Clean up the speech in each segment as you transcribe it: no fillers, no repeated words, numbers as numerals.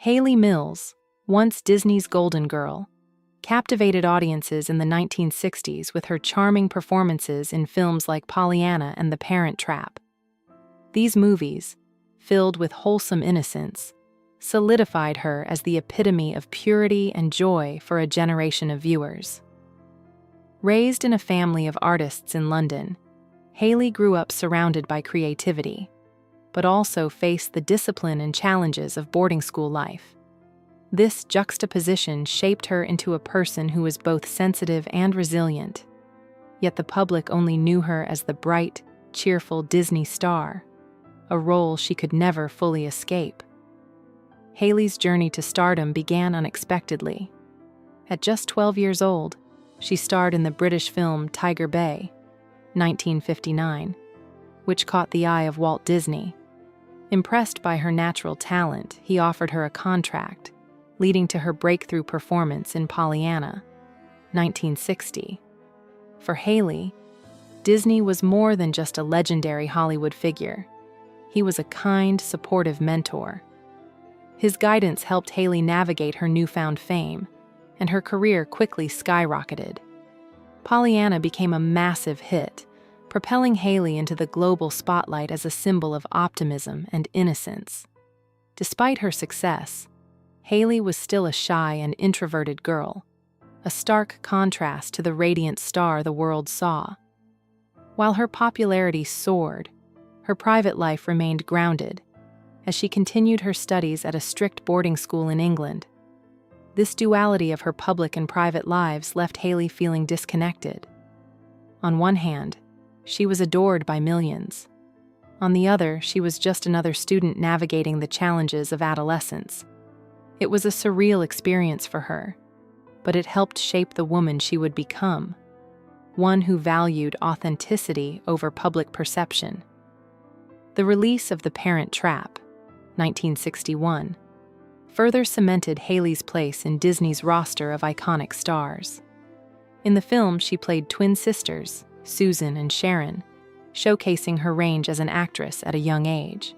Hayley Mills, once Disney's Golden Girl, captivated audiences in the 1960s with her charming performances in films like Pollyanna and The Parent Trap. These movies, filled with wholesome innocence, solidified her as the epitome of purity and joy for a generation of viewers. Raised in a family of artists in London, Hayley grew up surrounded by creativity, but also faced the discipline and challenges of boarding school life. This juxtaposition shaped her into a person who was both sensitive and resilient, yet the public only knew her as the bright, cheerful Disney star, a role she could never fully escape. Hayley's journey to stardom began unexpectedly. At just 12 years old, she starred in the British film Tiger Bay, 1959, which caught the eye of Walt Disney. Impressed by her natural talent, he offered her a contract, leading to her breakthrough performance in Pollyanna, 1960. For Hayley, Disney was more than just a legendary Hollywood figure. He was a kind, supportive mentor. His guidance helped Hayley navigate her newfound fame, and her career quickly skyrocketed. Pollyanna became a massive hit, propelling Hayley into the global spotlight as a symbol of optimism and innocence. Despite her success, Hayley was still a shy and introverted girl, a stark contrast to the radiant star the world saw. While her popularity soared, her private life remained grounded, as she continued her studies at a strict boarding school in England. This duality of her public and private lives left Hayley feeling disconnected. On one hand, she was adored by millions. On the other, she was just another student navigating the challenges of adolescence. It was a surreal experience for her, but it helped shape the woman she would become, one who valued authenticity over public perception. The release of The Parent Trap, 1961, further cemented Hayley's place in Disney's roster of iconic stars. In the film, she played twin sisters, Susan and Sharon, showcasing her range as an actress at a young age.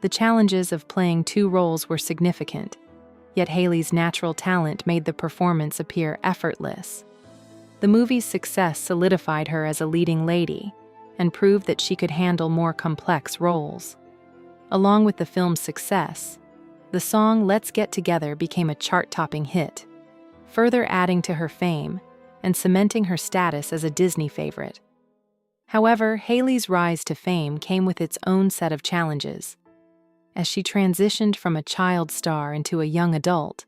The challenges of playing two roles were significant, yet Hayley's natural talent made the performance appear effortless. The movie's success solidified her as a leading lady and proved that she could handle more complex roles. Along with the film's success, the song Let's Get Together became a chart-topping hit, further adding to her fame and cementing her status as a Disney favorite. However, Hayley's rise to fame came with its own set of challenges. As she transitioned from a child star into a young adult,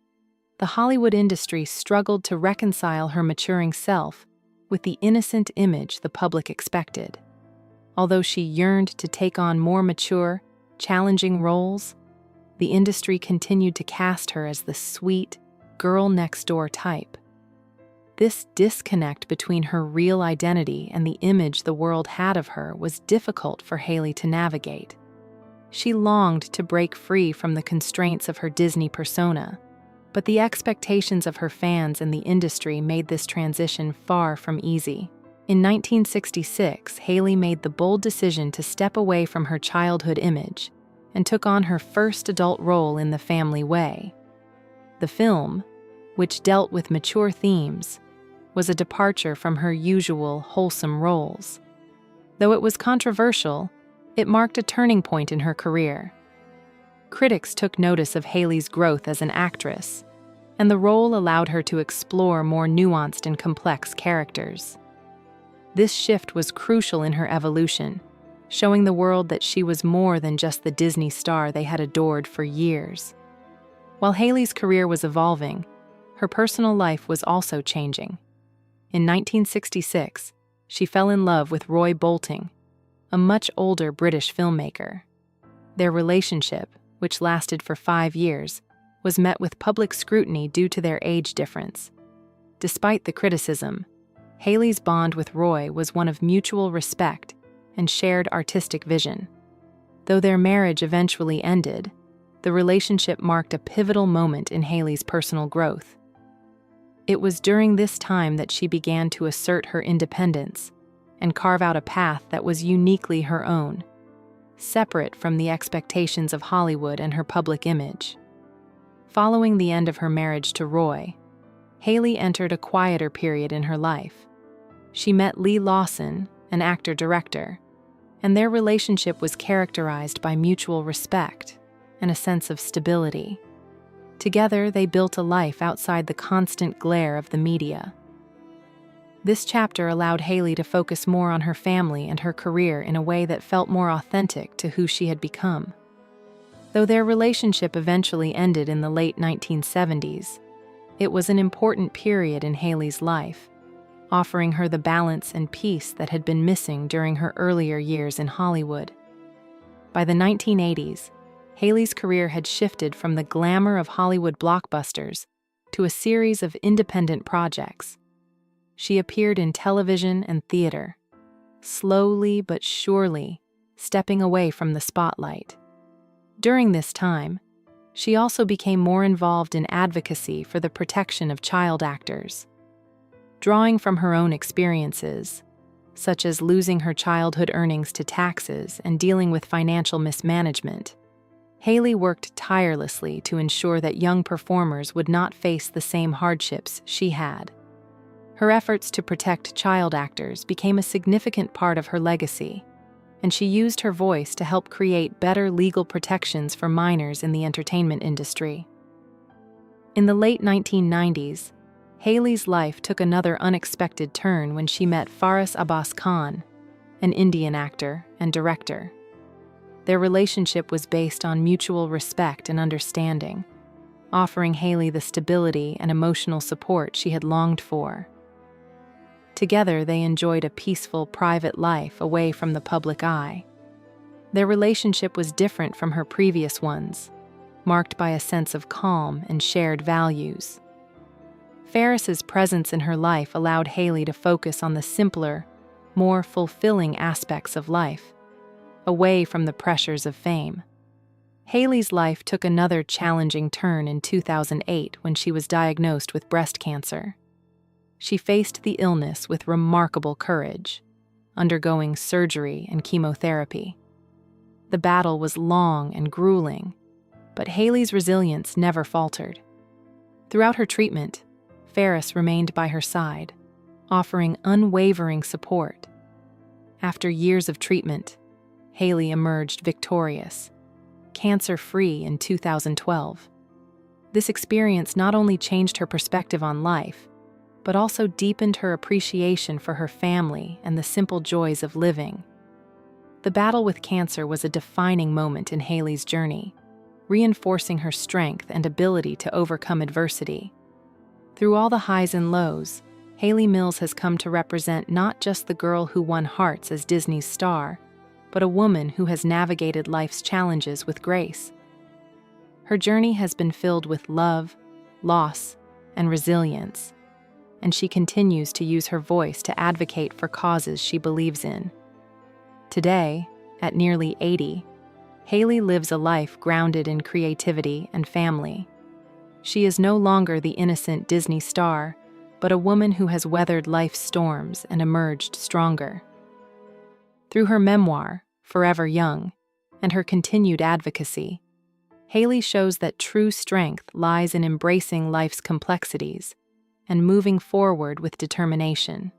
the Hollywood industry struggled to reconcile her maturing self with the innocent image the public expected. Although she yearned to take on more mature, challenging roles, the industry continued to cast her as the sweet, girl-next-door type. This disconnect between her real identity and the image the world had of her was difficult for Hayley to navigate. She longed to break free from the constraints of her Disney persona, but the expectations of her fans and the industry made this transition far from easy. In 1966, Hayley made the bold decision to step away from her childhood image and took on her first adult role in The Family Way. The film, which dealt with mature themes, was a departure from her usual wholesome roles. Though it was controversial, it marked a turning point in her career. Critics took notice of Hayley's growth as an actress, and the role allowed her to explore more nuanced and complex characters. This shift was crucial in her evolution, showing the world that she was more than just the Disney star they had adored for years. While Hayley's career was evolving, her personal life was also changing. In 1966, she fell in love with Roy Bolting, a much older British filmmaker. Their relationship, which lasted for 5 years, was met with public scrutiny due to their age difference. Despite the criticism, Hayley's bond with Roy was one of mutual respect and shared artistic vision. Though their marriage eventually ended, the relationship marked a pivotal moment in Hayley's personal growth. It was during this time that she began to assert her independence and carve out a path that was uniquely her own, separate from the expectations of Hollywood and her public image. Following the end of her marriage to Roy, Hayley entered a quieter period in her life. She met Lee Lawson, an actor-director, and their relationship was characterized by mutual respect and a sense of stability. Together, they built a life outside the constant glare of the media. This chapter allowed Hayley to focus more on her family and her career in a way that felt more authentic to who she had become. Though their relationship eventually ended in the late 1970s, it was an important period in Hayley's life, offering her the balance and peace that had been missing during her earlier years in Hollywood. By the 1980s, Hayley's career had shifted from the glamour of Hollywood blockbusters to a series of independent projects. She appeared in television and theater, slowly but surely stepping away from the spotlight. During this time, she also became more involved in advocacy for the protection of child actors. Drawing from her own experiences, such as losing her childhood earnings to taxes and dealing with financial mismanagement, Hayley worked tirelessly to ensure that young performers would not face the same hardships she had. Her efforts to protect child actors became a significant part of her legacy, and she used her voice to help create better legal protections for minors in the entertainment industry. In the late 1990s, Hayley's life took another unexpected turn when she met Faris Abbas Khan, an Indian actor and director. Their relationship was based on mutual respect and understanding, offering Hayley the stability and emotional support she had longed for. Together, they enjoyed a peaceful, private life away from the public eye. Their relationship was different from her previous ones, marked by a sense of calm and shared values. Faris's presence in her life allowed Hayley to focus on the simpler, more fulfilling aspects of life, away from the pressures of fame. Hayley's life took another challenging turn in 2008 when she was diagnosed with breast cancer. She faced the illness with remarkable courage, undergoing surgery and chemotherapy. The battle was long and grueling, but Hayley's resilience never faltered. Throughout her treatment, Faris remained by her side, offering unwavering support. After years of treatment, Hayley emerged victorious, cancer-free in 2012. This experience not only changed her perspective on life, but also deepened her appreciation for her family and the simple joys of living. The battle with cancer was a defining moment in Hayley's journey, reinforcing her strength and ability to overcome adversity. Through all the highs and lows, Hayley Mills has come to represent not just the girl who won hearts as Disney's star, but a woman who has navigated life's challenges with grace. Her journey has been filled with love, loss, and resilience, and she continues to use her voice to advocate for causes she believes in. Today, at nearly 80, Hayley lives a life grounded in creativity and family. She is no longer the innocent Disney star, but a woman who has weathered life's storms and emerged stronger. Through her memoir, Forever Young, and her continued advocacy, Hayley shows that true strength lies in embracing life's complexities and moving forward with determination.